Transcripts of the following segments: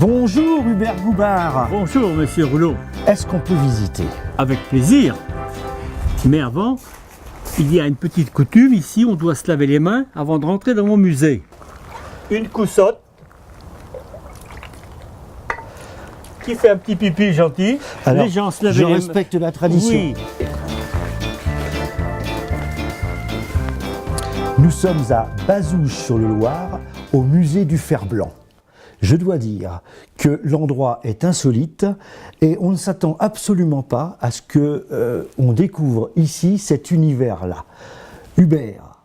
Bonjour Hubert Goubard. Bonjour Monsieur Rouleau. Est-ce qu'on peut visiter? Avec plaisir. Mais avant, il y a une petite coutume ici, on doit se laver les mains avant de rentrer dans mon musée. Une coussotte qui fait un petit pipi gentil. Alors, les gens se lavent je les mains. respecte la tradition. Oui. Nous sommes à Bazouges-sur-le-Loir, au musée du Fer-Blanc. Je dois dire que l'endroit est insolite et on ne s'attend absolument pas à ce qu'on découvre ici cet univers-là. Hubert,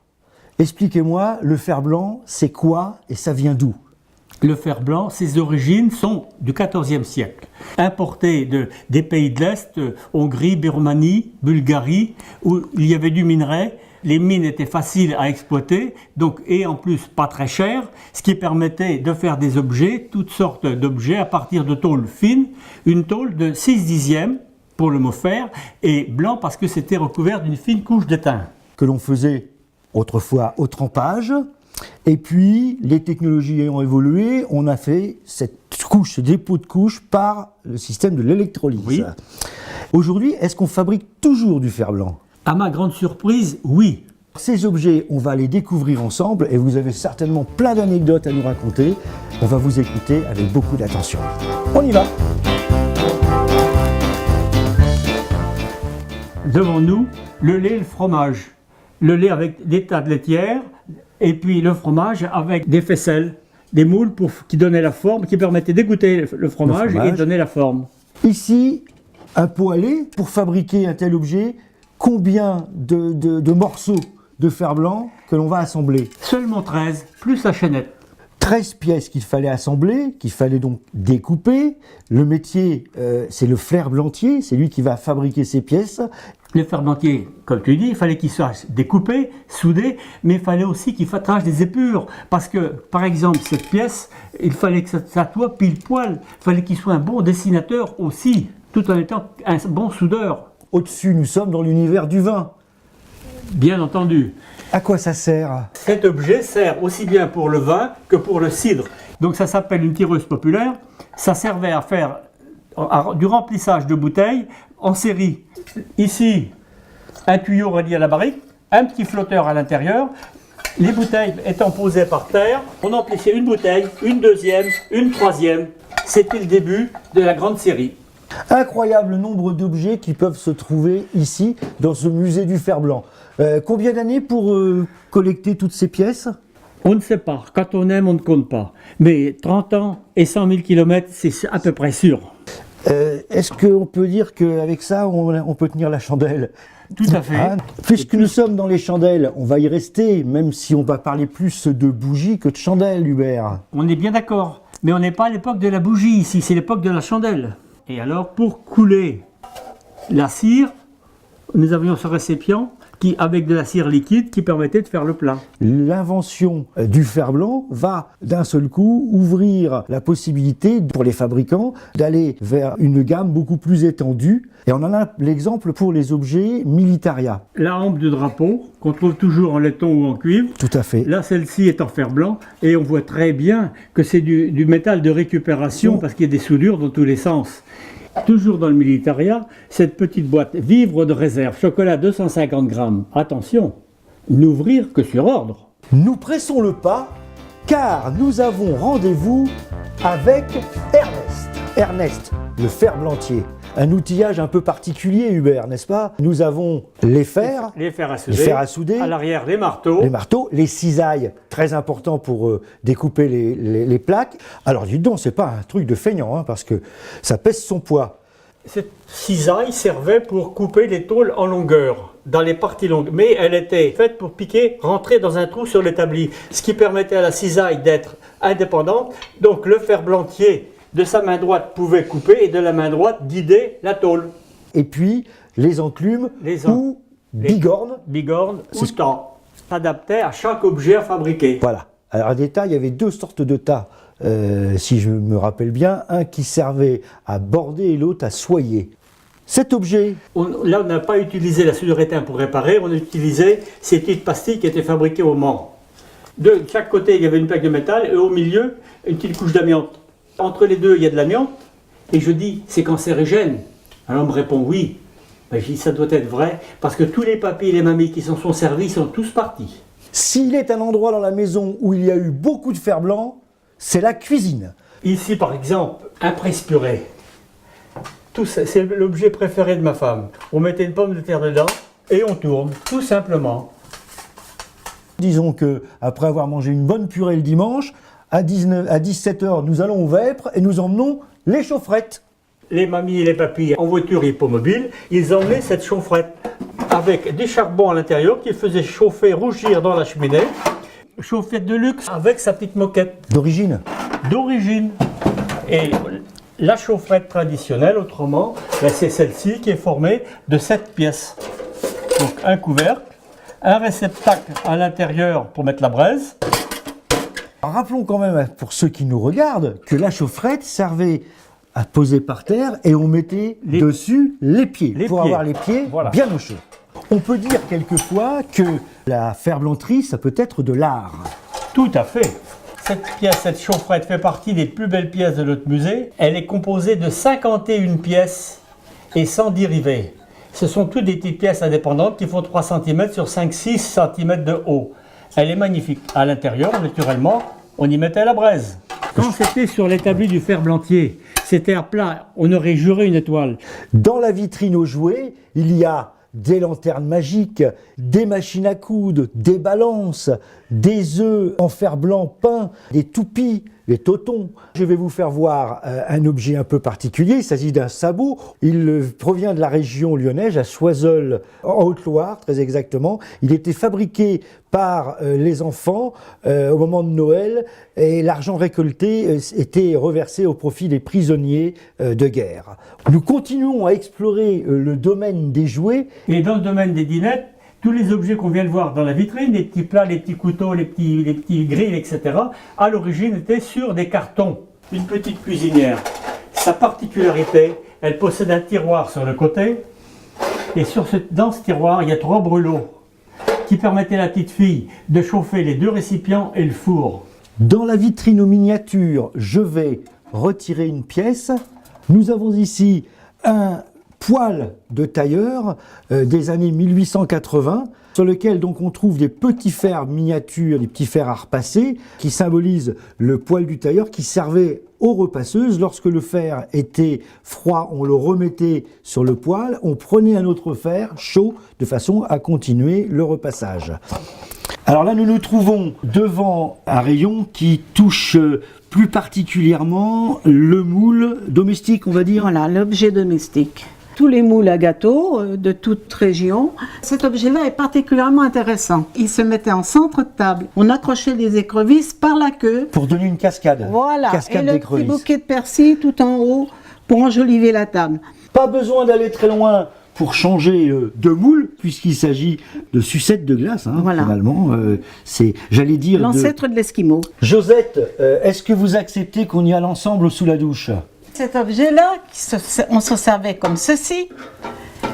expliquez-moi, le fer-blanc, c'est quoi et ça vient d'où? Le fer blanc, ses origines sont du XIVe siècle. Importé des pays de l'Est, Hongrie, Birmanie, Bulgarie, où il y avait du minerai. Les mines étaient faciles à exploiter, donc, et en plus pas très chères, ce qui permettait de faire des objets, toutes sortes d'objets à partir de tôles fines, une tôle de 6/10 pour le mot fer, et blanc parce que c'était recouvert d'une fine couche d'étain. Que l'on faisait autrefois au trempage. Et puis, les technologies ayant évolué, on a fait cette couche, ce dépôt de couche par le système de l'électrolyse. Oui. Aujourd'hui, est-ce qu'on fabrique toujours du fer blanc? À ma grande surprise, oui. Ces objets, on va les découvrir ensemble et vous avez certainement plein d'anecdotes à nous raconter. On va vous écouter avec beaucoup d'attention. On y va! Devant nous, le lait et le fromage. Le lait avec des tas de laitières, et puis le fromage avec des faisselles, des moules qui donnaient la forme, qui permettaient d'égoutter le fromage et de donner la forme. Ici, un pot à lait, pour fabriquer un tel objet, combien de morceaux de fer blanc que l'on va assembler? Seulement 13, plus la chaînette. 13 pièces qu'il fallait assembler, qu'il fallait donc découper. Le métier, c'est le fer-blantier, c'est lui qui va fabriquer ces pièces. Le ferblantier, comme tu dis, il fallait qu'il soit découpé, soudé, mais il fallait aussi qu'il fasse des épures. Parce que, par exemple, cette pièce, il fallait que ça soit pile poil. Il fallait qu'il soit un bon dessinateur aussi, tout en étant un bon soudeur. Au-dessus, nous sommes dans l'univers du vin. Bien entendu. À quoi ça sert? Cet objet sert aussi bien pour le vin que pour le cidre. Donc ça s'appelle une tireuse populaire. Ça servait à faire du remplissage de bouteilles en série. Ici, un tuyau relié à la barrique, un petit flotteur à l'intérieur. Les bouteilles étant posées par terre, on emplissait une bouteille, une deuxième, une troisième. C'était le début de la grande série. Incroyable nombre d'objets qui peuvent se trouver ici, dans ce musée du fer-blanc. Combien d'années pour collecter toutes ces pièces? On ne sait pas. Quand on aime, on ne compte pas. Mais 30 ans et 100 000 km, c'est à peu près sûr. Est-ce qu'on peut dire qu'avec ça, on peut tenir la chandelle? Tout à fait. Hein? Puisque nous sommes dans les chandelles, on va y rester, même si on va parler plus de bougies que de chandelles, Hubert. On est bien d'accord. Mais on n'est pas à l'époque de la bougie ici, c'est l'époque de la chandelle. Et alors, pour couler la cire, nous avions ce récipient avec de la cire liquide qui permettait de faire le plat. L'invention du fer blanc va d'un seul coup ouvrir la possibilité pour les fabricants d'aller vers une gamme beaucoup plus étendue. Et on en a l'exemple pour les objets militaria. La hampe de drapeau, qu'on trouve toujours en laiton ou en cuivre. Tout à fait. Là, celle-ci est en fer blanc et on voit très bien que c'est du métal de récupération parce qu'il y a des soudures dans tous les sens. Toujours dans le militaria, cette petite boîte vivre de réserve, chocolat 250 grammes. Attention, n'ouvrir que sur ordre. Nous pressons le pas car nous avons rendez-vous avec Ernest. Ernest, le fer-blantier. Un outillage un peu particulier, Hubert, n'est-ce pas? Nous avons les fers à souder, à l'arrière les marteaux, les cisailles, très importants pour découper les plaques. Alors dites donc, c'est pas un truc de feignant, hein, parce que ça pèse son poids. Cette cisaille servait pour couper les tôles en longueur, dans les parties longues, mais elle était faite pour piquer, rentrer dans un trou sur l'établi, ce qui permettait à la cisaille d'être indépendante. Donc le ferblantier de sa main droite pouvait couper et de la main droite guider la tôle. Et puis les enclumes ou bigornes. Bigornes ou tas, s'adaptaient à chaque objet à fabriquer. Voilà. Alors des tas, il y avait deux sortes de tas, si je me rappelle bien, un qui servait à border et l'autre à soyer. Cet objet... Là, on n'a pas utilisé la soudure étain pour réparer, on a utilisé ces petites pastilles qui étaient fabriquées au Mans. De chaque côté, il y avait une plaque de métal et au milieu, une petite couche d'amiante. Entre les deux, il y a de l'amiante. Et je dis, c'est cancérigène. Alors on me répond oui. Ben, je dis, ça doit être vrai, parce que tous les papis et les mamies qui s'en sont servis sont tous partis. S'il est un endroit dans la maison où il y a eu beaucoup de fer blanc, c'est la cuisine. Ici, par exemple, un presse-purée. Tout ça, c'est l'objet préféré de ma femme. On mettait une pomme de terre dedans et on tourne, tout simplement. Disons que après avoir mangé une bonne purée le dimanche, à 17h, nous allons au Vêpres et nous emmenons les chaufferettes. Les mamies et les papis en voiture hippomobile, ils emmenaient cette chaufferette avec des charbons à l'intérieur qui faisaient chauffer, rougir dans la cheminée. Chauffette de luxe avec sa petite moquette. D'origine. D'origine. Et la chaufferette traditionnelle, autrement, ben c'est celle-ci qui est formée de 7 pièces. Donc un couvercle, un réceptacle à l'intérieur pour mettre la braise. Rappelons quand même, pour ceux qui nous regardent, que la chaufferette servait à poser par terre et on mettait dessus les pieds, pour avoir les pieds bien au chaud. On peut dire quelquefois que la ferblanterie, ça peut être de l'art. Tout à fait. Cette pièce, cette chaufferette fait partie des plus belles pièces de notre musée. Elle est composée de 51 pièces et 100 dérivés. Ce sont toutes des petites pièces indépendantes qui font 3 cm sur 5-6 cm de haut. Elle est magnifique. À l'intérieur, naturellement, on y mettait la braise. Quand c'était sur l'établi du ferblantier, c'était à plat, on aurait juré une étoile. Dans la vitrine aux jouets, il y a des lanternes magiques, des machines à coudre, des balances, des œufs en fer blanc peint, des toupies, des totons. Je vais vous faire voir un objet un peu particulier. Il s'agit d'un sabot. Il provient de la région lyonnaise, à Choiseul, en Haute-Loire, très exactement. Il était fabriqué par les enfants au moment de Noël et l'argent récolté était reversé au profit des prisonniers de guerre. Nous continuons à explorer le domaine des jouets. Et dans le domaine des dinettes, tous les objets qu'on vient de voir dans la vitrine, les petits plats, les petits couteaux, les petits grilles, etc., à l'origine étaient sur des cartons. Une petite cuisinière, sa particularité, elle possède un tiroir sur le côté, et dans ce tiroir, il y a 3 brûlots qui permettaient à la petite fille de chauffer les 2 récipients et le four. Dans la vitrine aux miniatures, je vais retirer une pièce. Nous avons ici un poêle de tailleur des années 1880 sur lequel donc on trouve des petits fers miniatures, des petits fers à repasser qui symbolisent le poêle du tailleur qui servait aux repasseuses. Lorsque le fer était froid, on le remettait sur le poêle, on prenait un autre fer chaud de façon à continuer le repassage. Alors là, nous nous trouvons devant un rayon qui touche plus particulièrement le moule domestique, on va dire. Voilà, l'objet domestique. Tous les moules à gâteaux de toute région. Cet objet-là est particulièrement intéressant. Il se mettait en centre de table. On accrochait des écrevisses par la queue. Pour donner une cascade. Voilà, Cascade et le petit d'écrevisses. bouquet de persil tout en haut pour enjoliver la table. Pas besoin d'aller très loin pour changer de moule, puisqu'il s'agit de sucettes de glace, hein, Voilà. finalement. C'est, j'allais dire... L'ancêtre de l'esquimau. Josette, est-ce que vous acceptez qu'on y aille ensemble sous la douche ? Cet objet-là, on se servait comme ceci.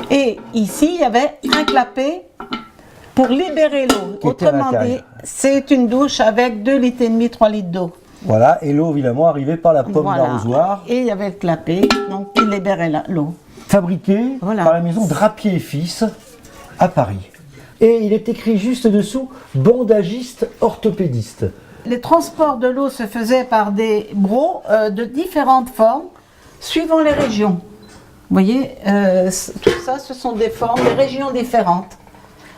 Et ici, il y avait un clapet pour libérer l'eau. Qui était à Autrement dit, l'intérieur. c'est une douche avec 2,5 litres, 3 litres d'eau. Voilà, et l'eau évidemment arrivée par la pomme Voilà. d'arrosoir, Et il y avait le clapet, donc il libérait l'eau. fabriquée Voilà. par la maison Drapier et Fils à Paris. Et il est écrit juste dessous « bandagiste orthopédiste ». Les transports de l'eau se faisaient par des brocs de différentes formes, suivant les régions. Vous voyez, tout ça, ce sont des formes, des régions différentes.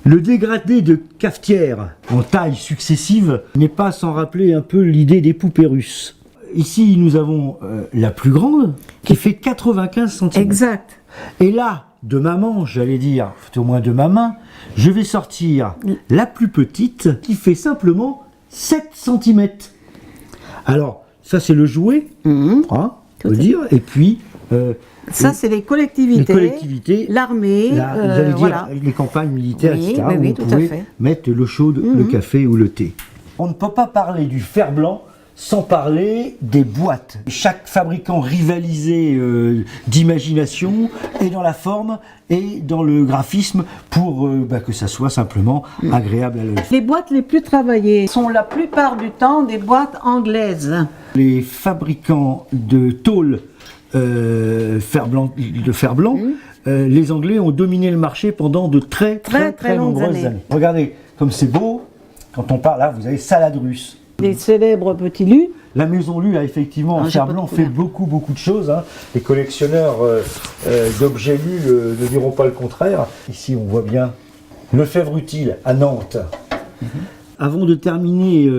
Le dégradé de cafetière en taille successive n'est pas sans rappeler un peu l'idée des poupées russes. Ici, nous avons la plus grande qui fait 95 cm. Exact. Et là, de ma main, j'allais dire, au moins de ma main, je vais sortir la plus petite qui fait simplement 7 cm. Alors, ça c'est le jouet, hein, on peut dire, et puis... Ça, c'est les collectivités, l'armée, j'allais dire voilà. les campagnes militaires, Oui, etc. oui, où oui, on tout à pouvait fait. mettre de l'eau chaude, le café ou le thé. On ne peut pas parler du fer blanc sans parler des boîtes. Chaque fabricant rivalisait d'imagination et dans la forme et dans le graphisme pour que ça soit simplement agréable à l'œil. Les boîtes les plus travaillées sont la plupart du temps des boîtes anglaises. Les fabricants de tôle de fer blanc, les Anglais ont dominé le marché pendant de très nombreuses années. Regardez comme c'est beau. Quand on parle là, vous avez Salade Russe. Les célèbres petits lus. La Maison Lue a effectivement en fer blanc fait beaucoup de choses. Hein. Les collectionneurs d'objets lus ne diront pas le contraire. Ici, on voit bien Lefebvre Utile à Nantes. Avant de terminer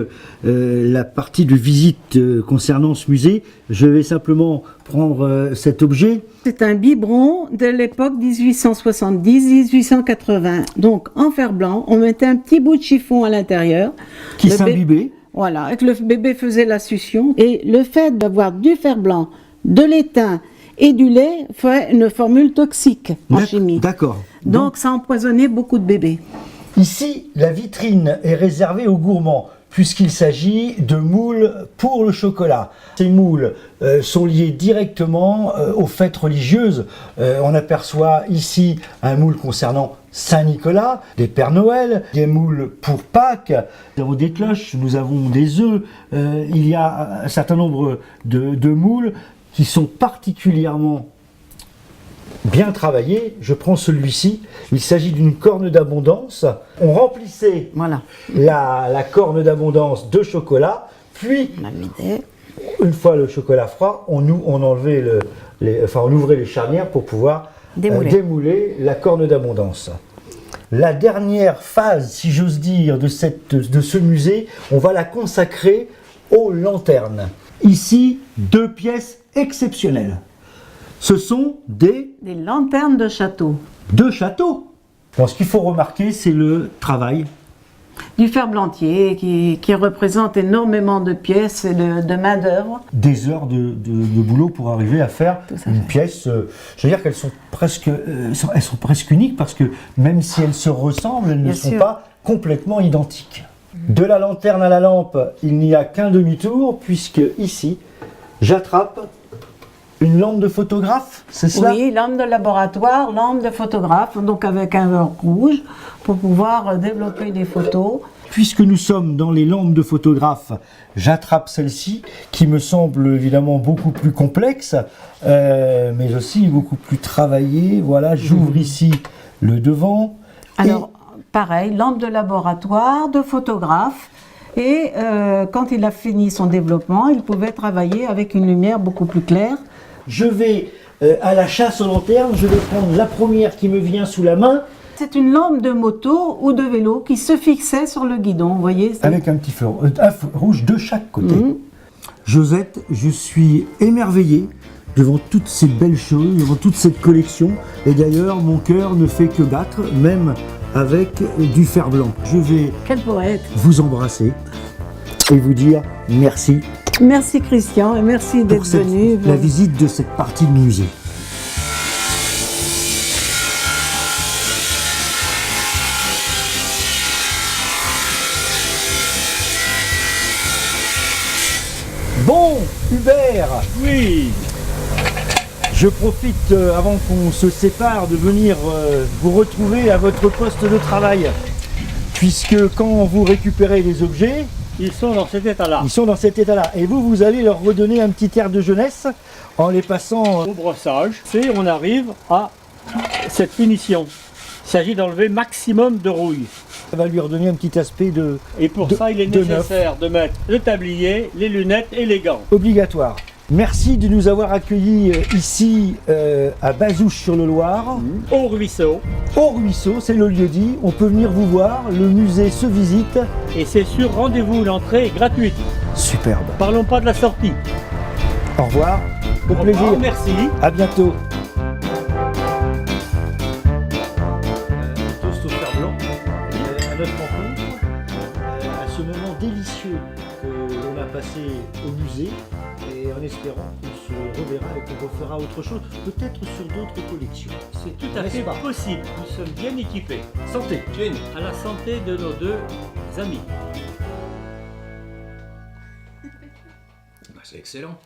la partie de visite concernant ce musée, je vais simplement prendre cet objet. C'est un biberon de l'époque 1870-1880. Donc en fer blanc, on mettait un petit bout de chiffon à l'intérieur. Qui s'imbibait. Voilà, et que le bébé faisait la succion. Et le fait d'avoir du fer blanc, de l'étain et du lait fait une formule toxique en chimie. D'accord. Donc ça empoisonnait beaucoup de bébés. Ici, la vitrine est réservée aux gourmands, puisqu'il s'agit de moules pour le chocolat. Ces moules sont liés directement aux fêtes religieuses. On aperçoit ici un moule concernant Saint-Nicolas, des Pères Noël, des moules pour Pâques. Nous avons des cloches, nous avons des œufs. Il y a un certain nombre de moules qui sont particulièrement bien travaillé. Je prends celui-ci. Il s'agit d'une corne d'abondance. On remplissait la corne d'abondance de chocolat, puis une fois le chocolat froid, on ouvrait les charnières pour pouvoir démouler la corne d'abondance. La dernière phase, si j'ose dire, de ce musée, on va la consacrer aux lanternes. Ici, 2 pièces exceptionnelles. Ce sont des lanternes de château. De château. Bon, ce qu'il faut remarquer, c'est le travail. Du fer blantier qui représente énormément de pièces et de main-d'œuvre. Des heures de boulot pour arriver à faire une pièce. Je veux dire qu'elles sont presque uniques parce que même si elles se ressemblent, elles ne sont pas complètement identiques. De la lanterne à la lampe, il n'y a qu'un demi-tour, puisque ici, j'attrape une lampe de photographe, c'est cela? Oui, lampe de laboratoire, lampe de photographe, donc avec un verre rouge pour pouvoir développer des photos. Puisque nous sommes dans les lampes de photographe, j'attrape celle-ci qui me semble évidemment beaucoup plus complexe, mais aussi beaucoup plus travaillée. Voilà, j'ouvre ici le devant. Alors, pareil, lampe de laboratoire, de photographe. Et quand il a fini son développement, il pouvait travailler avec une lumière beaucoup plus claire. Je vais à la chasse aux lanternes, je vais prendre la première qui me vient sous la main. C'est une lampe de moto ou de vélo qui se fixait sur le guidon, vous voyez. Avec un petit feu rouge de chaque côté. Josette, je suis émerveillé devant toutes ces belles choses, devant toute cette collection. Et d'ailleurs, mon cœur ne fait que battre, même avec du fer blanc. Je vais vous embrasser et vous dire merci. Merci Christian et merci d'être venu. La visite de cette partie du musée. Bon, Hubert. Oui. Je profite, avant qu'on se sépare, de venir vous retrouver à votre poste de travail. Puisque quand vous récupérez les objets, ils sont dans cet état-là. Ils sont dans cet état-là. Et vous allez leur redonner un petit air de jeunesse en les passant au brossage. Et on arrive à cette finition. Il s'agit d'enlever maximum de rouille. Ça va lui redonner un petit aspect de Et pour ça, il est nécessaire de mettre le tablier, les lunettes et les gants. Obligatoire. Merci de nous avoir accueillis ici à Bazouges-sur-le-Loir. Au ruisseau. Au ruisseau, c'est le lieu dit. On peut venir vous voir, le musée se visite. Et c'est sur rendez-vous, l'entrée est gratuite. Superbe. Parlons pas de la sortie. Au revoir. Au plaisir. Revoir, merci. À bientôt. Toast au fer blanc, à notre rencontre, à ce moment délicieux que l'on a passé au musée. Et en espérant qu'on se reverra et qu'on refera autre chose, peut-être sur d'autres collections. C'est tout à fait possible. Nous sommes bien équipés. Santé. À la santé de nos deux amis. c'est excellent.